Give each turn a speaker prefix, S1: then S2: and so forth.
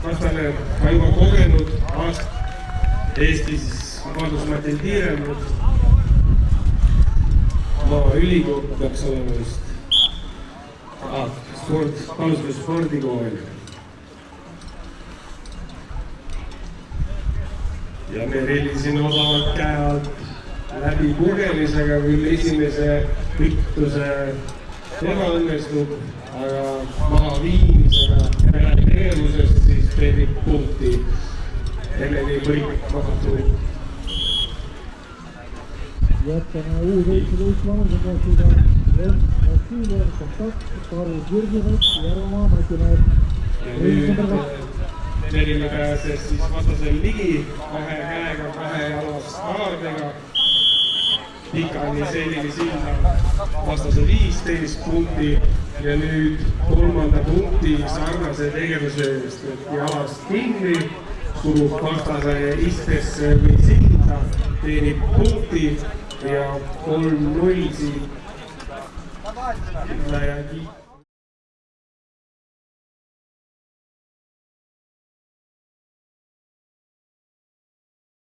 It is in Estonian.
S1: vastane ka juba kogenud Eestis vabadusmatil tiirelnud. Ülikool peaks olema vist spordikool. Ja me rellisin osavalt käe alt läbi pugemisega, küll esimese ütluse ebaõnnestub, aga maha viimisega tegevusest siis teenib punkti Heleni Põikmatu.
S2: Jätkame U19 vanuseklassiga Vassiljev, kontakt, Karl Jürgenov, Järvemaa, Matimäed.
S1: Ja nüüd Heleni pääses siis vastasel ligi, kahe käega, kahe jalas kaardega. Pikani selline silda vastase 15 punkti ja nüüd kolmanda punkti sarnase tegevuse eest, et jalast kinni, surub vastase istesse või silda, teenib punkti ja 3-0 siit.